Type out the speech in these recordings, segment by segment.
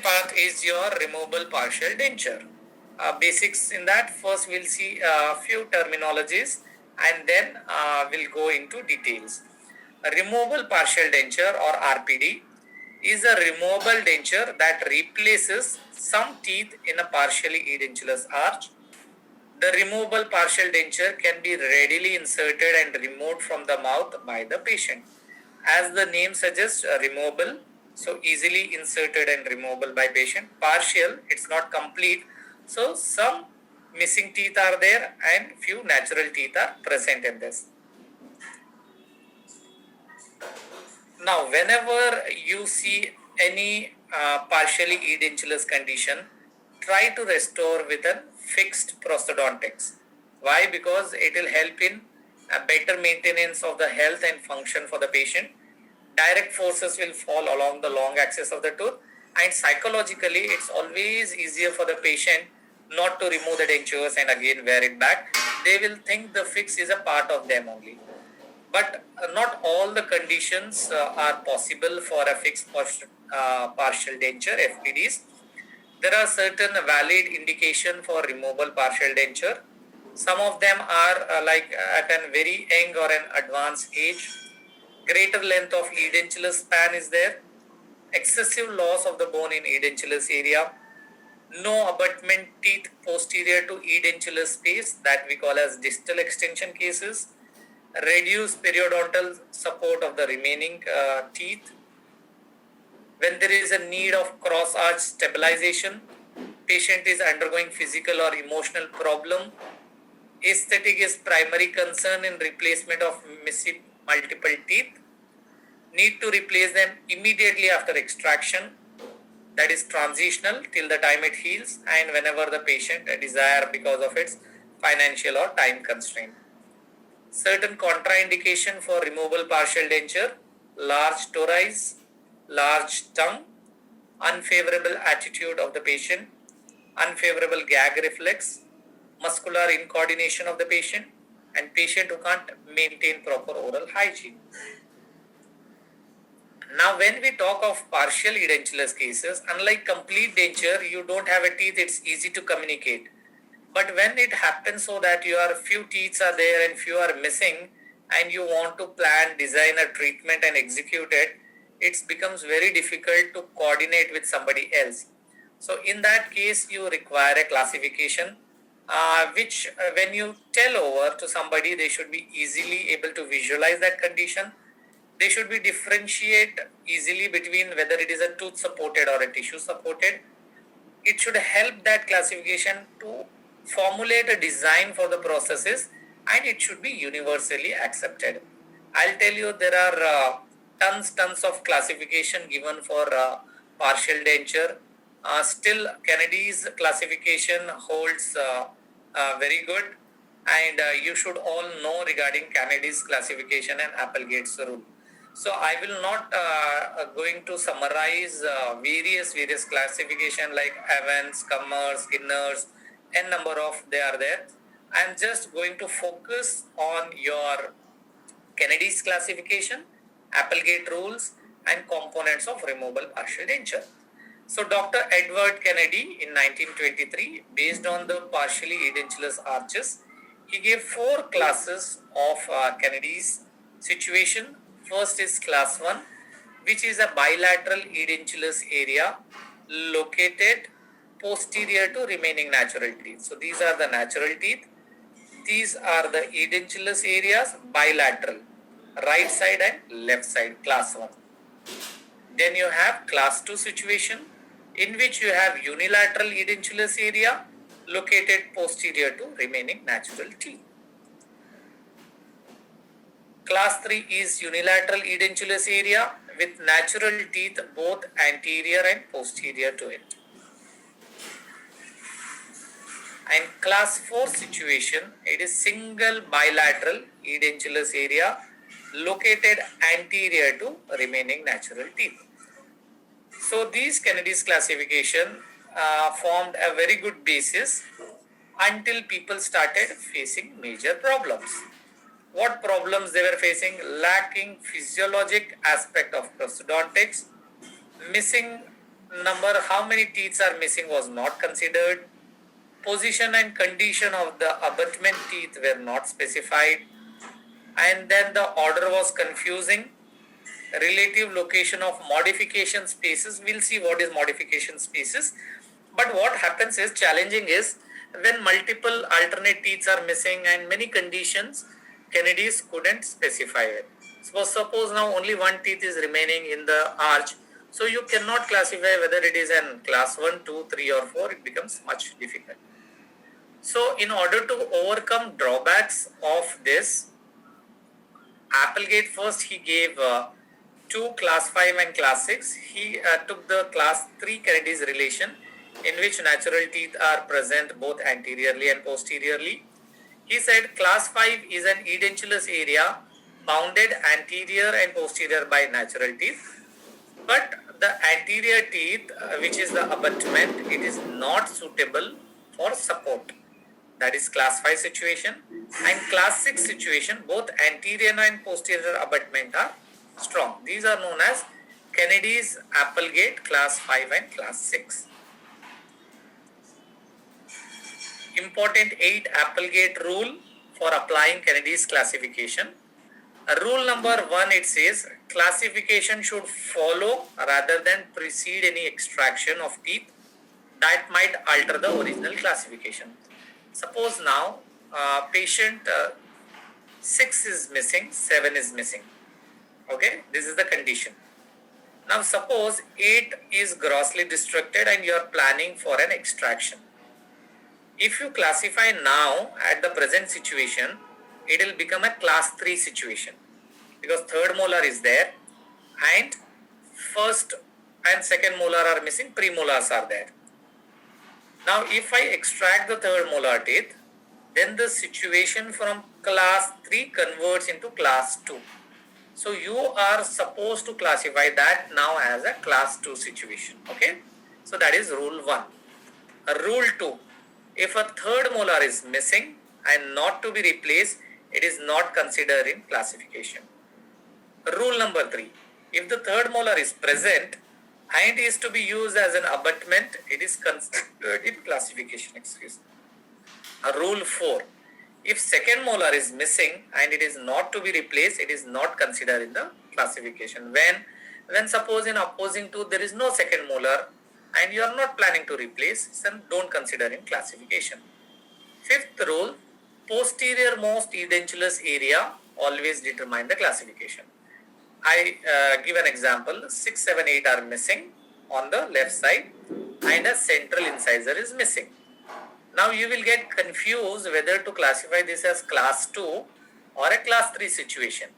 part is your removable partial denture. Basics in that, first we'll see a few terminologies and then we'll go into details. A removable partial denture or RPD is a removable denture that replaces some teeth in a partially edentulous arch. The removable partial denture can be readily inserted and removed from the mouth by the patient. As the name suggests, removable, so easily inserted and removable by patient. Partial, it's not complete, so some missing teeth are there and few natural teeth are present in this. Now, whenever you see any partially edentulous condition, try to restore with a fixed prosthodontics. Why? Because it will help in a better maintenance of the health and function for the patient. Direct forces will fall along the long axis of the tooth, and psychologically it's always easier for the patient not to remove the dentures and again wear it back. They will think the fix is a part of them only. But not all the conditions are possible for a fixed partial denture, FPDs. There are certain valid indication for removable partial denture. Some of them are like at a very young or an advanced age. Greater length of edentulous span is there. Excessive loss of the bone in edentulous area. No abutment teeth posterior to edentulous space, that we call as distal extension cases. Reduced periodontal support of the remaining teeth. When there is a need of cross arch stabilization, patient is undergoing physical or emotional problem. Aesthetic is primary concern in replacement of missing multiple teeth. Need to replace them immediately after extraction. That is transitional till the time it heals and whenever the patient desire because of its financial or time constraint. Certain contraindication for removable partial denture: large torics, large tongue, unfavorable attitude of the patient, unfavorable gag reflex, muscular incoordination of the patient, and patient who can't maintain proper oral hygiene. Now, when we talk of partial edentulous cases, unlike complete denture, you don't have a teeth, it's easy to communicate. But when it happens so that your few teeth are there and few are missing, and you want to plan, design a treatment and execute it, it becomes very difficult to coordinate with somebody else. So in that case, you require a classification, which when you tell over to somebody, they should be easily able to visualize that condition. They should be differentiate easily between whether it is a tooth supported or a tissue supported. It should help that classification to formulate a design for the processes, and it should be universally accepted. I'll tell you, there are tons of classification given for partial denture. Still, Kennedy's classification holds very good, and you should all know regarding Kennedy's classification and Applegate's rule. So I will not going to summarize various classification like Evans, Commerce, Skinners, n number of they are there. I am just going to focus on your Kennedy's classification, Applegate rules, and components of removable partial denture. So Dr. Edward Kennedy in 1923, based on the partially edentulous arches, he gave 4 classes of Kennedy's situation. First is class 1, which is a bilateral edentulous area located posterior to remaining natural teeth. So these are the natural teeth. These are the edentulous areas, bilateral, right side and left side, class 1. Then you have class 2 situation, in which you have unilateral edentulous area located posterior to remaining natural teeth. Class 3 is unilateral edentulous area with natural teeth both anterior and posterior to it. And class 4 situation, it is single bilateral edentulous area located anterior to remaining natural teeth. So these Kennedy's classification formed a very good basis until people started facing major problems. What problems they were facing? Lacking physiologic aspect of prosthodontics, missing number, how many teeth are missing was not considered. Position and condition of the abutment teeth were not specified. And then the order was confusing. Relative location of modification spaces. We'll see what is modification spaces. But what happens is, challenging is, when multiple alternate teeth are missing and many conditions, Kennedy's couldn't specify it. So suppose now only one teeth is remaining in the arch. So you cannot classify whether it is in class 1, 2, 3 or 4. It becomes much difficult. So in order to overcome drawbacks of this, Applegate first he gave two class 5 and class 6. He took the class 3 Kennedy's relation, in which natural teeth are present both anteriorly and posteriorly. He said class 5 is an edentulous area bounded anterior and posterior by natural teeth, but the anterior teeth, which is the abutment, it is not suitable for support. That is class 5 situation. And class 6 situation, both anterior and posterior abutment are strong. These are known as Kennedy's Applegate class 5 and class 6. Important 8 Applegate rule for applying Kennedy's classification. Rule number 1, it says classification should follow rather than precede any extraction of teeth that might alter the original classification. Suppose now patient 6 is missing, 7 is missing. Okay, this is the condition. Now suppose 8 is grossly destructed and you are planning for an extraction. If you classify now at the present situation, it will become a class 3 situation, because third molar is there and first and second molar are missing, premolars are there. Now if I extract the third molar teeth, then the situation from class 3 converts into class 2. So you are supposed to classify that now as a class 2 situation. Okay, so that is rule 1. Rule 2, if a third molar is missing and not to be replaced, it is not considered in classification. Rule number 3, if the third molar is present and is to be used as an abutment, it is considered in classification. Rule 4, if second molar is missing and it is not to be replaced, it is not considered in the classification. When suppose in opposing tooth there is no second molar and you are not planning to replace, then don't consider in classification. Fifth rule, posterior most edentulous area always determine the classification. I give an example. 6, 7, 8 are missing on the left side and a central incisor is missing. Now you will get confused whether to classify this as class 2 or a class 3 situation.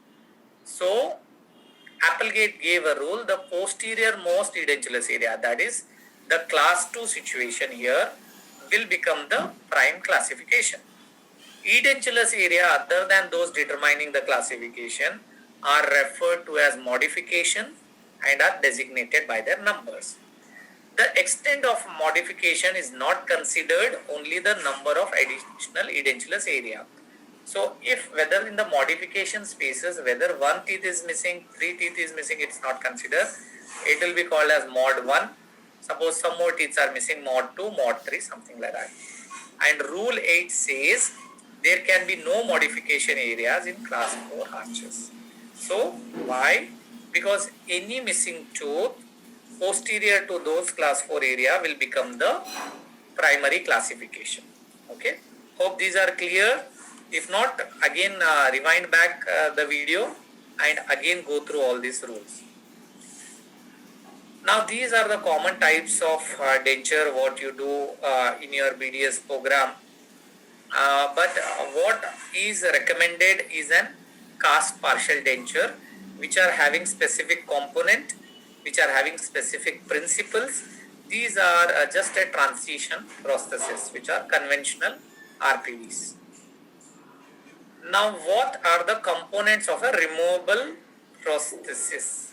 So Applegate gave a rule, the posterior most edentulous area, that is the class 2 situation here, will become the prime classification. Edentulous area other than those determining the classification are referred to as modification and are designated by their numbers. The extent of modification is not considered, only the number of additional edentulous area. So if whether in the modification spaces, whether one teeth is missing, 3 teeth is missing, it's not considered. It will be called as mod 1. Suppose some more teeth are missing, mod 2, mod 3, something like that. And rule 8 says there can be no modification areas in class 4 arches. So why? Because any missing tooth posterior to those class 4 area will become the primary classification. Okay. Hope these are clear. If not, again rewind back the video and again go through all these rules. Now these are the common types of denture what you do in your BDS program. But what is recommended is an cast partial denture, which are having specific component, which are having specific principles. These are just a transition prosthesis, which are conventional RPDs. Now, what are the components of a removable prosthesis?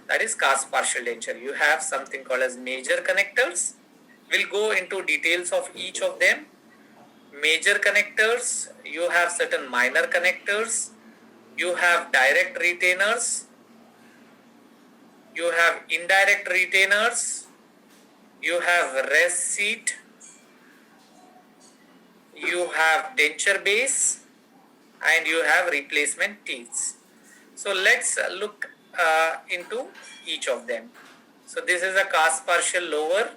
That is cast partial denture. You have something called as major connectors. We'll go into details of each of them. Major connectors, you have certain minor connectors, you have direct retainers, you have indirect retainers, you have rest seat, you have denture base, and you have replacement teeth. So let's look into each of them. So this is a cast partial lower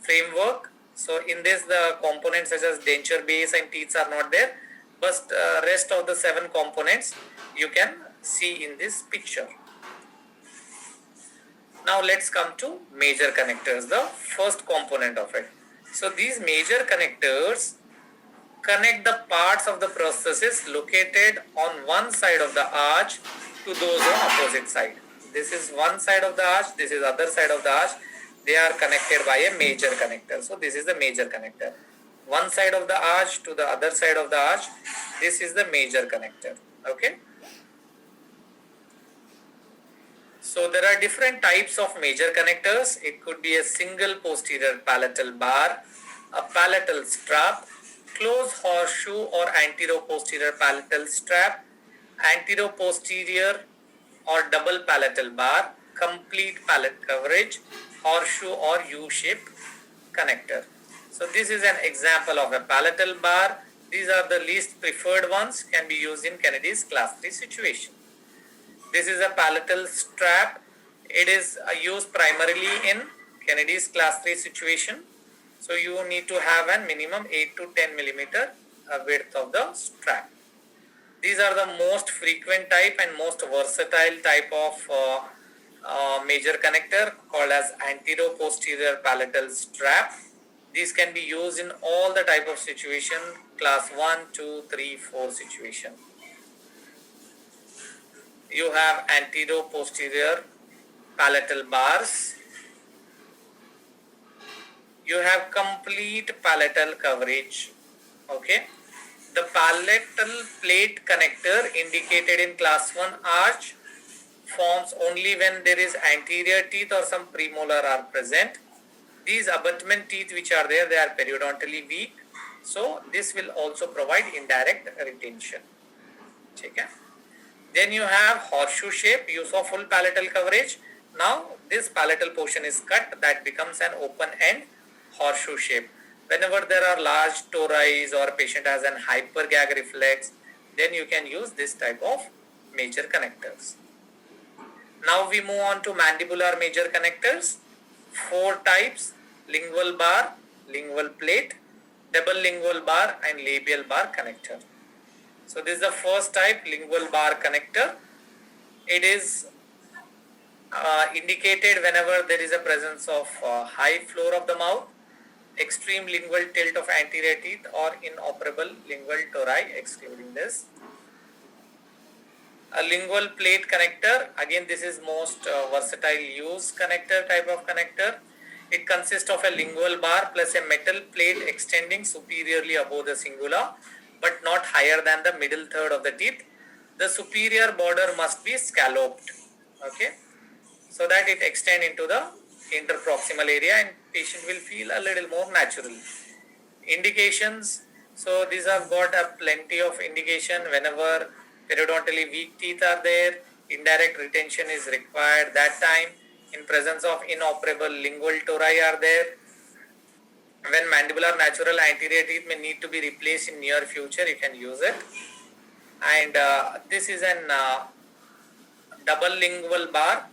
framework. So in this the components such as denture base and teeth are not there, but rest of the 7 components you can see in this picture. Now let's come to major connectors, the first component of it. So these major connectors connect the parts of the prosthesis located on one side of the arch to those on opposite side. This is one side of the arch, this is other side of the arch. They are connected by a major connector. So this is the major connector. One side of the arch to the other side of the arch. This is the major connector. Okay. So there are different types of major connectors. It could be a single posterior palatal bar, a palatal strap, closed horseshoe or antero-posterior palatal strap, antero-posterior or double palatal bar, complete palate coverage, horseshoe or U-shaped connector. So this is an example of a palatal bar. These are the least preferred ones, can be used in Kennedy's class 3 situation. This is a palatal strap. It is used primarily in Kennedy's class 3 situation. So you need to have a minimum 8 to 10 millimeter width of the strap. These are the most frequent type and most versatile type of major connector called as antero-posterior palatal strap. These can be used in all the type of situation, class 1, 2, 3, 4 situation. You have antero-posterior palatal bars. You have complete palatal coverage. Okay. The palatal plate connector indicated in class 1 arch forms only when there is anterior teeth or some premolar are present. These abutment teeth which are there, they are periodontally weak. So this will also provide indirect retention. Okay. Then you have horseshoe shape, use of full palatal coverage. Now this palatal portion is cut, that becomes an open end horseshoe shape. Whenever there are large tori's or patient has an hypergag reflex, then you can use this type of major connectors. Now we move on to mandibular major connectors. 4 types: lingual bar, lingual plate, double lingual bar and labial bar connector. So this is the first type, lingual bar connector. It is indicated whenever there is a presence of high floor of the mouth, extreme lingual tilt of anterior teeth or inoperable lingual tori, excluding this. A lingual plate connector, again this is most versatile use connector type of connector. It consists of a lingual bar plus a metal plate extending superiorly above the cingula but not higher than the middle third of the teeth. The superior border must be scalloped, okay, so that it extend into the interproximal area and patient will feel a little more natural. Indications, so these have got a plenty of indication. Whenever periodontally weak teeth are there, indirect retention is required. That time, in presence of inoperable lingual tori are there, when mandibular natural anterior teeth may need to be replaced in near future, you can use it. And this is an double lingual bar,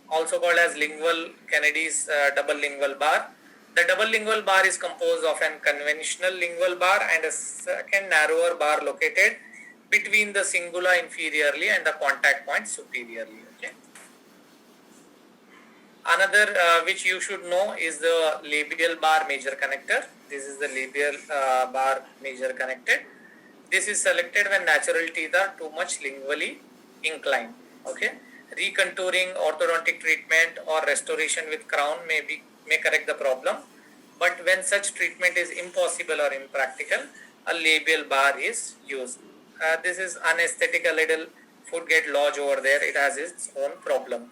also called as lingual Kennedy's double lingual bar. The double lingual bar is composed of an conventional lingual bar and a second narrower bar located between the cingula inferiorly and the contact point superiorly. Okay. Another which you should know is the labial bar major connector. This is the labial bar major connected. This is selected when natural teeth are too much lingually inclined. Okay. Recontouring, orthodontic treatment or restoration with crown may correct the problem. But when such treatment is impossible or impractical, a labial bar is used. This is unaesthetic, a little foot get lodged over there. It has its own problem.